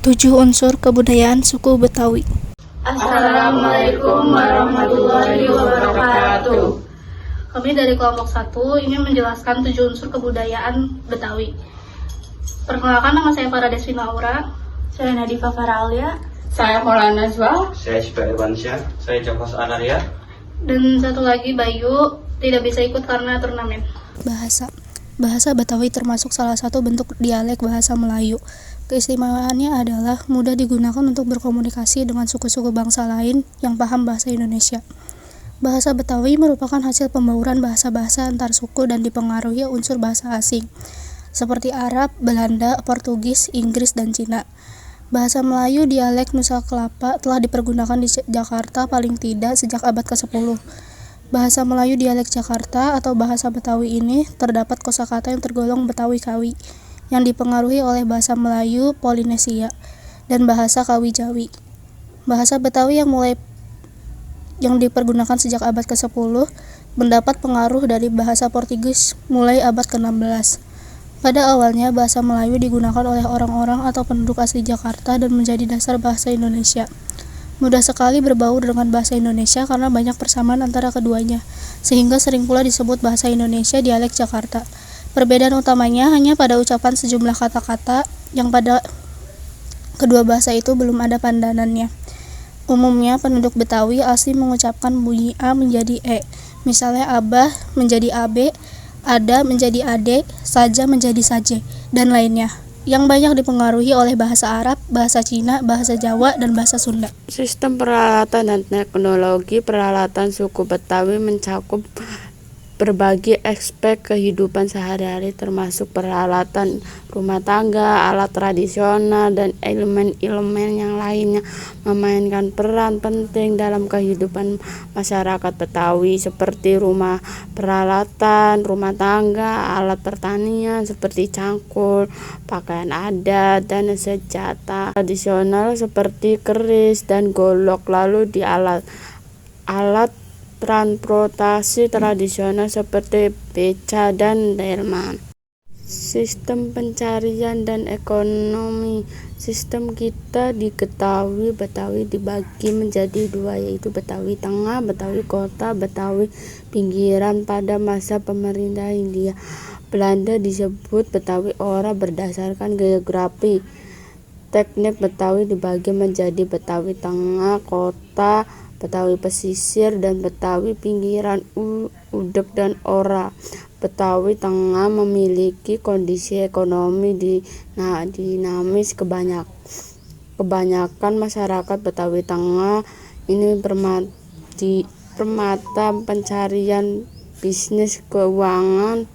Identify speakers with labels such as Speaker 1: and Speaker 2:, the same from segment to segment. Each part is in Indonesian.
Speaker 1: 7 unsur kebudayaan suku Betawi.
Speaker 2: Assalamualaikum warahmatullahi wabarakatuh.
Speaker 3: Kami dari kelompok 1 ingin menjelaskan 7 unsur kebudayaan Betawi. Perkenalkan, nama saya Farah Desvina Aura.
Speaker 2: Saya Nadifa Faralia.
Speaker 4: Saya Maulana Nazwa.
Speaker 5: Saya Syifat Irwansyah. Saya Jafas Anaria.
Speaker 3: Dan satu lagi Bayu tidak bisa ikut karena turnamen.
Speaker 1: Bahasa Betawi termasuk salah satu bentuk dialek bahasa Melayu. Keistimewaannya adalah mudah digunakan untuk berkomunikasi dengan suku-suku bangsa lain yang paham bahasa Indonesia. Bahasa Betawi merupakan hasil pembauran bahasa-bahasa antar suku dan dipengaruhi unsur bahasa asing, seperti Arab, Belanda, Portugis, Inggris, dan Cina. Bahasa Melayu dialek Nusa Kelapa telah dipergunakan di Jakarta paling tidak sejak abad ke-10. Bahasa Melayu dialek Jakarta atau bahasa Betawi ini terdapat kosakata yang tergolong Betawi Kawi, yang dipengaruhi oleh bahasa Melayu Polinesia dan bahasa Kawi Jawi. Bahasa Betawi yang dipergunakan sejak abad ke-10 mendapat pengaruh dari bahasa Portugis mulai abad ke-16. Pada awalnya bahasa Melayu digunakan oleh orang-orang atau penduduk asli Jakarta dan menjadi dasar bahasa Indonesia. Mudah sekali berbaur dengan bahasa Indonesia karena banyak persamaan antara keduanya, sehingga sering pula disebut bahasa Indonesia dialek Jakarta. Perbedaan utamanya hanya pada ucapan sejumlah kata-kata yang pada kedua bahasa itu belum ada pandanannya. Umumnya penduduk Betawi asli mengucapkan bunyi A menjadi E, misalnya Abah menjadi Abe, Ada menjadi Ade, Saja menjadi Saje, dan lainnya, yang banyak dipengaruhi oleh bahasa Arab, bahasa Cina, bahasa Jawa, dan bahasa Sunda.
Speaker 4: Sistem peralatan dan teknologi peralatan suku Betawi mencakup berbagai aspek kehidupan sehari-hari, termasuk peralatan rumah tangga, alat tradisional, dan elemen-elemen yang lainnya memainkan peran penting dalam kehidupan masyarakat Betawi, seperti peralatan rumah tangga, alat pertanian seperti cangkul, pakaian adat, dan senjata tradisional seperti keris dan golok. Lalu di alat transportasi tradisional seperti beca dan delman. Sistem pencarian dan ekonomi. Sistem kita diketahui Betawi dibagi menjadi dua, yaitu Betawi Tengah, Betawi Kota, Betawi Pinggiran. Pada masa pemerintah Hindia Belanda disebut Betawi Ora berdasarkan geografi. Teknik Betawi dibagi menjadi Betawi Tengah, Kota, Betawi Pesisir, dan Betawi Pinggiran, Udeg dan Ora. Betawi Tengah memiliki kondisi ekonomi dinamis. Kebanyakan masyarakat Betawi Tengah ini permata pencarian, bisnis, keuangan,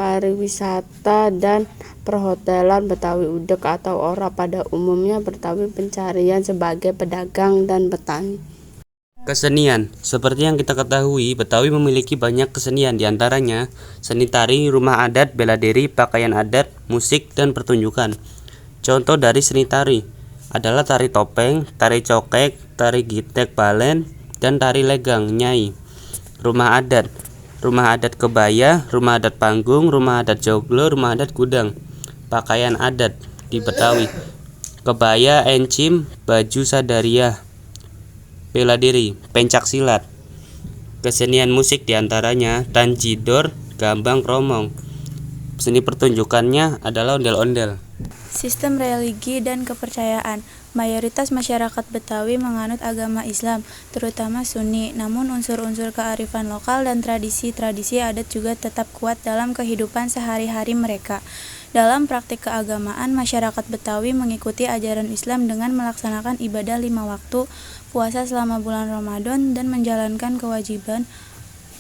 Speaker 4: pariwisata, dan perhotelan. Betawi Udeg atau Ora pada umumnya Betawi pencarian sebagai pedagang dan petani.
Speaker 6: Kesenian. Seperti yang kita ketahui, Betawi memiliki banyak kesenian, diantaranya seni tari, rumah adat, bela diri, pakaian adat, musik, dan pertunjukan. Contoh dari seni tari adalah tari topeng, tari cokek, tari gitek balen, dan tari legang nyai. Rumah adat kebaya, rumah adat panggung, rumah adat joglo, rumah adat gudang. Pakaian adat di Betawi: kebaya, encim, baju sadaria, bela diri, pencak silat. Kesenian musik diantaranya tanjidor, gambang kromong. Seni pertunjukannya adalah ondel-ondel.
Speaker 2: Sistem religi dan kepercayaan. Mayoritas masyarakat Betawi menganut agama Islam, terutama Sunni. Namun unsur-unsur kearifan lokal dan tradisi-tradisi adat juga tetap kuat dalam kehidupan sehari-hari mereka. Dalam praktik keagamaan, masyarakat Betawi mengikuti ajaran Islam dengan melaksanakan ibadah 5 waktu, puasa selama bulan Ramadan, dan menjalankan kewajiban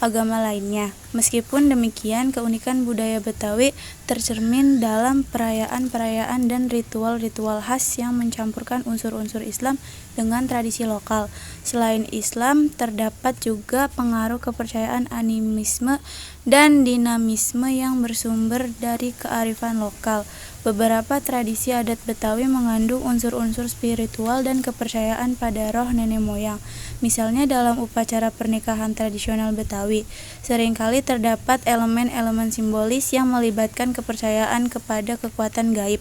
Speaker 2: agama lainnya. Meskipun demikian, keunikan budaya Betawi tercermin dalam perayaan-perayaan dan ritual-ritual khas yang mencampurkan unsur-unsur Islam dengan tradisi lokal. Selain Islam, terdapat juga pengaruh kepercayaan animisme dan dinamisme yang bersumber dari kearifan lokal. Beberapa tradisi adat Betawi mengandung unsur-unsur spiritual dan kepercayaan pada roh nenek moyang. Misalnya dalam upacara pernikahan tradisional Betawi, seringkali terdapat elemen-elemen simbolis yang melibatkan kepercayaan kepada kekuatan gaib.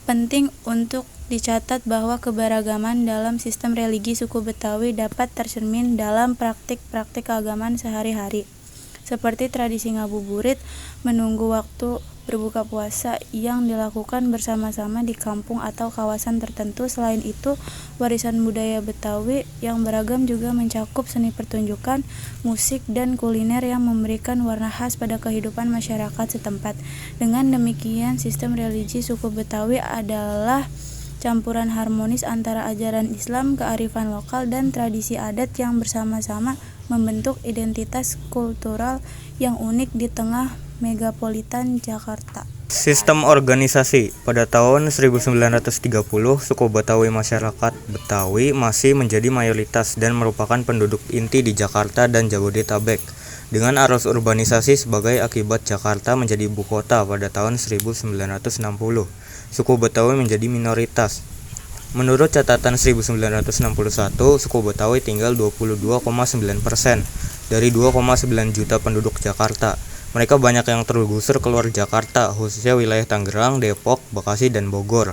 Speaker 2: Penting untuk dicatat bahwa keberagaman dalam sistem religi suku Betawi dapat tercermin dalam praktik-praktik keagamaan sehari-hari, seperti tradisi ngabuburit, menunggu waktu berbuka puasa yang dilakukan bersama-sama di kampung atau kawasan tertentu. Selain itu, warisan budaya Betawi yang beragam juga mencakup seni pertunjukan, musik, dan kuliner yang memberikan warna khas pada kehidupan masyarakat setempat. Dengan demikian, sistem religi suku Betawi adalah campuran harmonis antara ajaran Islam, kearifan lokal, dan tradisi adat yang bersama-sama membentuk identitas kultural yang unik di tengah megapolitan Jakarta.
Speaker 7: Sistem organisasi. Pada tahun 1930, suku Betawi masyarakat Betawi masih menjadi mayoritas dan merupakan penduduk inti di Jakarta dan Jabodetabek. Dengan arus urbanisasi sebagai akibat Jakarta menjadi ibu kota pada tahun 1960, suku Betawi menjadi minoritas. Menurut catatan 1961, suku Betawi tinggal 22,9% dari 2,9 juta penduduk Jakarta. Mereka banyak yang tergusur keluar Jakarta, khususnya wilayah Tangerang, Depok, Bekasi, dan Bogor.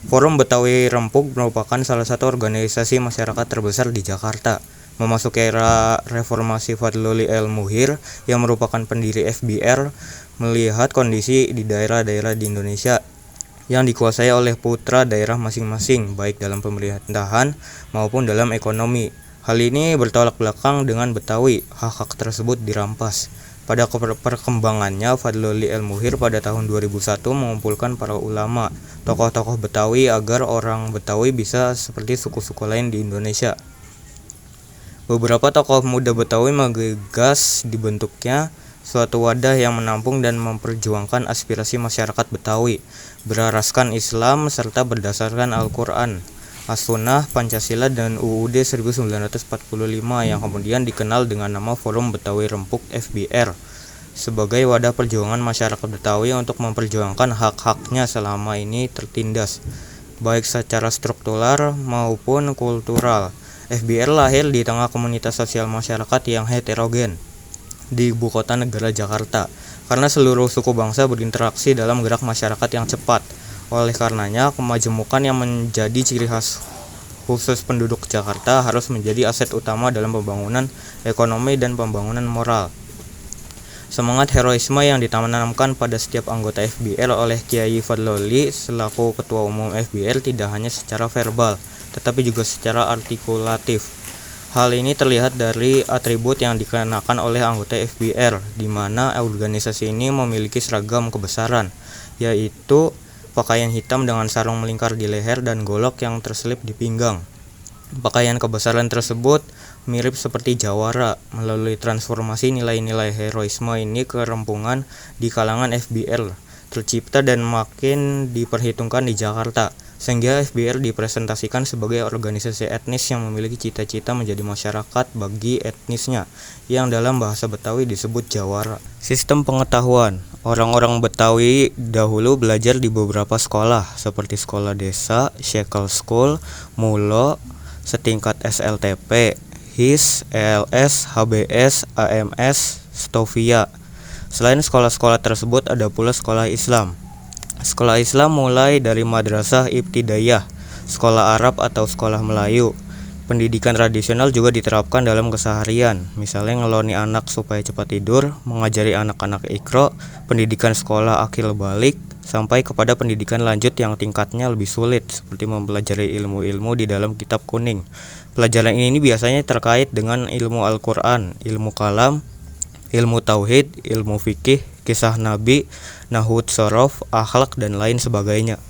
Speaker 7: Forum Betawi Rempuk merupakan salah satu organisasi masyarakat terbesar di Jakarta. Memasuki era reformasi Fadluli El Muhir yang merupakan pendiri FBR, melihat kondisi di daerah-daerah di Indonesia yang dikuasai oleh putra daerah masing-masing, baik dalam pemerintahan maupun dalam ekonomi. Hal ini bertolak belakang dengan Betawi, hak-hak tersebut dirampas. Pada perkembangannya, Fadluli El Muhir pada tahun 2001 mengumpulkan para ulama, tokoh-tokoh Betawi agar orang Betawi bisa seperti suku-suku lain di Indonesia. Beberapa tokoh muda Betawi menggagas dibentuknya suatu wadah yang menampung dan memperjuangkan aspirasi masyarakat Betawi, berasaskan Islam serta berdasarkan Al-Quran, As-Sunnah, Pancasila, dan UUD 1945 yang kemudian dikenal dengan nama Forum Betawi Rempuk FBR sebagai wadah perjuangan masyarakat Betawi untuk memperjuangkan hak-haknya selama ini tertindas, baik secara struktural maupun kultural. FBR lahir di tengah komunitas sosial masyarakat yang heterogen di ibu kota negara Jakarta, karena seluruh suku bangsa berinteraksi dalam gerak masyarakat yang cepat. Oleh karenanya, kemajemukan yang menjadi ciri khas khusus penduduk Jakarta harus menjadi aset utama dalam pembangunan ekonomi dan pembangunan moral. Semangat heroisme yang ditanamkan pada setiap anggota FBR oleh Kiai Fadluli selaku Ketua Umum FBR tidak hanya secara verbal, tetapi juga secara artikulatif. Hal ini terlihat dari atribut yang dikenakan oleh anggota FBR, di mana organisasi ini memiliki seragam kebesaran, yaitu pakaian hitam dengan sarung melingkar di leher dan golok yang terselip di pinggang. Pakaian kebesaran tersebut mirip seperti jawara. Melalui transformasi nilai-nilai heroisme ini, kerempungan di kalangan FBR tercipta dan makin diperhitungkan di Jakarta, sehingga FBR dipresentasikan sebagai organisasi etnis yang memiliki cita-cita menjadi masyarakat bagi etnisnya, yang dalam bahasa Betawi disebut jawara. Sistem pengetahuan. Orang-orang Betawi dahulu belajar di beberapa sekolah, seperti sekolah desa, Shekel School, Mulo, setingkat SLTP, HIS, ELS, HBS, AMS, Stovia. Selain sekolah-sekolah tersebut, ada pula sekolah Islam. Sekolah Islam mulai dari madrasah ibtidaiyah, sekolah Arab atau sekolah Melayu. Pendidikan tradisional juga diterapkan dalam keseharian, misalnya ngeloni anak supaya cepat tidur, mengajari anak-anak Iqra, pendidikan sekolah akil balik, sampai kepada pendidikan lanjut yang tingkatnya lebih sulit, seperti mempelajari ilmu-ilmu di dalam kitab kuning. Pelajaran ini biasanya terkait dengan ilmu Al-Quran, ilmu kalam, ilmu tauhid, ilmu fikih, kisah nabi, nahwut sorof, akhlak, dan lain sebagainya.